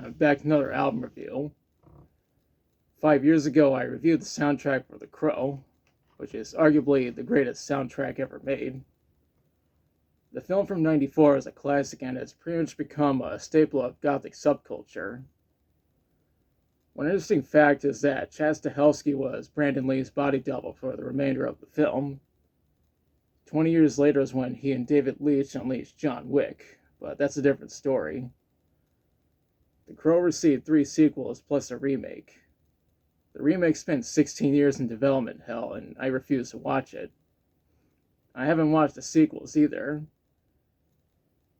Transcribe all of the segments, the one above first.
Back to another album review. 5 years ago, I reviewed the soundtrack for The Crow, which is arguably the greatest soundtrack ever made. The film from '94 is a classic and has pretty much become a staple of gothic subculture. One interesting fact is that Chad Stahelski was Brandon Lee's body double for the remainder of the film. 20 years later is when he and David Leitch unleashed John Wick, but that's a different story. The Crow received 3 sequels plus a remake. The remake spent 16 years in development hell, and I refuse to watch it. I haven't watched the sequels either.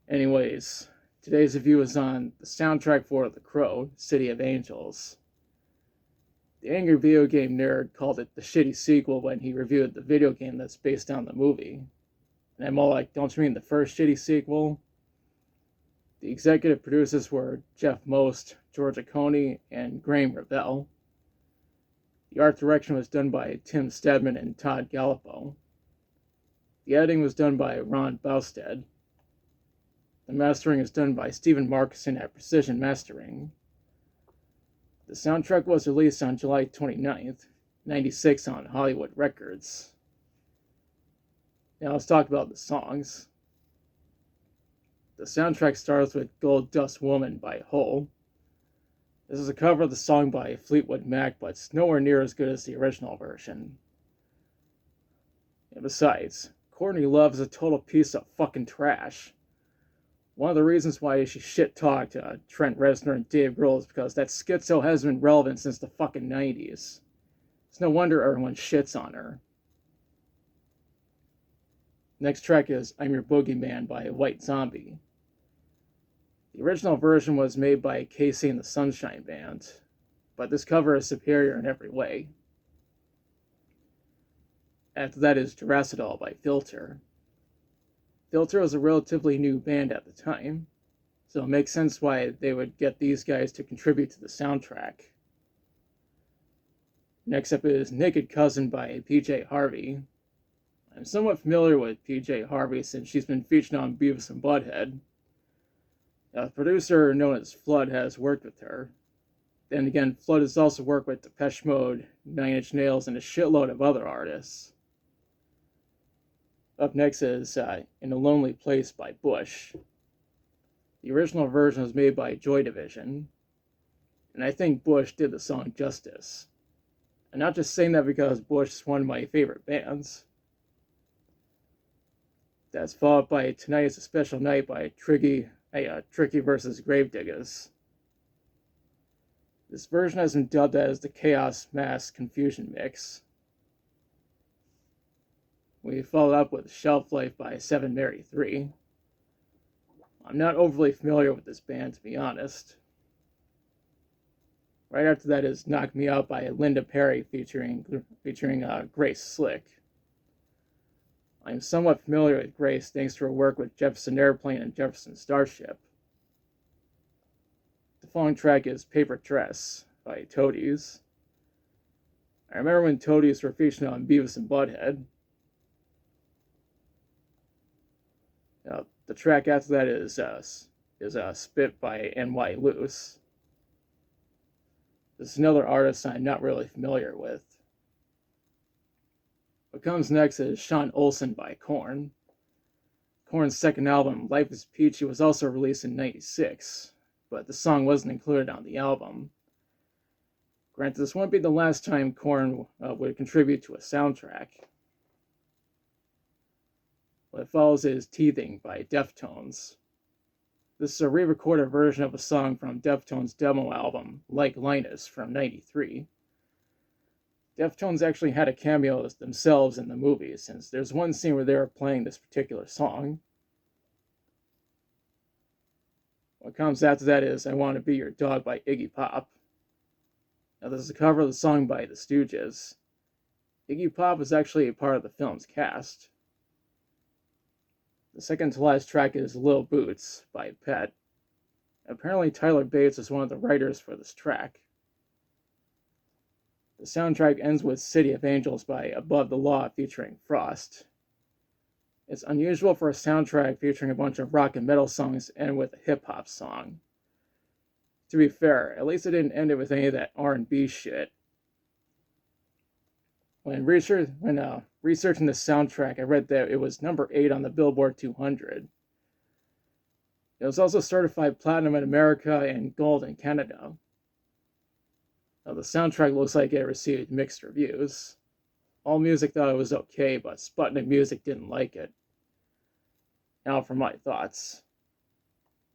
Anyways, today's review is on the soundtrack for The Crow, City of Angels. The angry video game nerd called it the shitty sequel when he reviewed the video game that's based on the movie. And I'm all like, don't you mean the first shitty sequel? The executive producers were Jeff Most, Georgia Coney, and Graham Revell. The art direction was done by Tim Stedman and Todd Gallipo. The editing was done by Ron Bousted. The mastering is done by Stephen Markison at Precision Mastering. The soundtrack was released on July 29th, '96 on Hollywood Records. Now let's talk about the songs. The soundtrack starts with Gold Dust Woman by Hole. This is a cover of the song by Fleetwood Mac, but it's nowhere near as good as the original version. And besides, Courtney Love is a total piece of fucking trash. One of the reasons why she shit-talked Trent Reznor and Dave Grohl is because that schizo has been relevant since the fucking 90s. It's no wonder everyone shits on her. Next track is I'm Your Boogeyman by White Zombie. The original version was made by Casey and the Sunshine Band, but this cover is superior in every way. After that is Duracidol by Filter. Filter was a relatively new band at the time, so it makes sense why they would get these guys to contribute to the soundtrack. Next up is Naked Cousin by PJ Harvey. I'm somewhat familiar with PJ Harvey since she's been featured on Beavis and Butthead. The producer known as Flood has worked with her. Then again, Flood has also worked with Depeche Mode, Nine Inch Nails, and a shitload of other artists. Up next is In a Lonely Place by Bush. The original version was made by Joy Division, and I think Bush did the song justice. I'm not just saying that because Bush is one of my favorite bands. That's followed by Tonight is a Special Night by Tricky vs. Gravediggers. This version has been dubbed as the Chaos Mass Confusion Mix. We followed up with Shelf Life by Seven Mary 3. I'm not overly familiar with this band, to be honest. Right after that is Knock Me Out by Linda Perry featuring Grace Slick. I'm somewhat familiar with Grace thanks to her work with Jefferson Airplane and Jefferson Starship. The following track is Paper Dress by Toadies. I remember when Toadies were featured on Beavis and Butthead. The track after that is Spit by N.Y. Loose. This is another artist I'm not really familiar with. What comes next is Sean Olsen by Korn. Korn's second album, Life is Peachy, was also released in '96, but the song wasn't included on the album. Granted, this won't be the last time Korn would contribute to a soundtrack. What follows is Teething by Deftones. This is a re-recorded version of a song from Deftones' demo album, Like Linus, from '93. Deftones actually had a cameo themselves in the movie, since there's one scene where they were playing this particular song. What comes after that is I Want to Be Your Dog by Iggy Pop. Now this is a cover of the song by the Stooges. Iggy Pop was actually a part of the film's cast. The second to last track is Lil Boots by Pet. Apparently Tyler Bates is one of the writers for this track. The soundtrack ends with City of Angels by Above the Law featuring Frost. It's unusual for a soundtrack featuring a bunch of rock and metal songs to end with a hip-hop song. To be fair, at least it didn't end it with any of that R&B shit. When researching the soundtrack, I read that it was number 8 on the Billboard 200. It was also certified platinum in America and gold in Canada. Now, the soundtrack looks like it received mixed reviews. AllMusic thought it was okay, but Sputnik Music didn't like it. Now for my thoughts.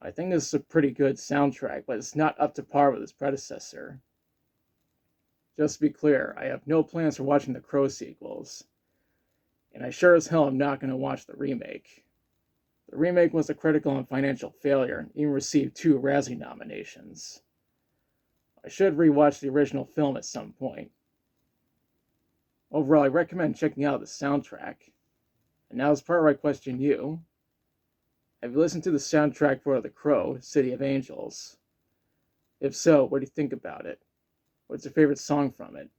I think this is a pretty good soundtrack, but it's not up to par with its predecessor. Just to be clear, I have no plans for watching the Crow sequels, and I sure as hell am not going to watch the remake. The remake was a critical and financial failure, and even received 2 Razzie nominations. I should rewatch the original film at some point. Overall, I recommend checking out the soundtrack. And now as part where I question you. Have you listened to the soundtrack for The Crow, City of Angels? If so, what do you think about it? What's your favorite song from it?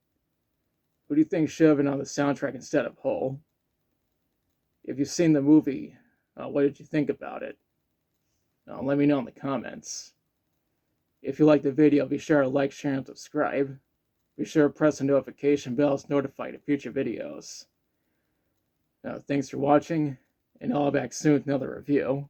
Who do you think should have been on the soundtrack instead of Hull? If you've seen the movie, what did you think about it? Let me know in the comments. If you liked the video, be sure to like, share, and subscribe. Be sure to press the notification bell to notify of future videos. Thanks for watching, and I'll be back soon with another review.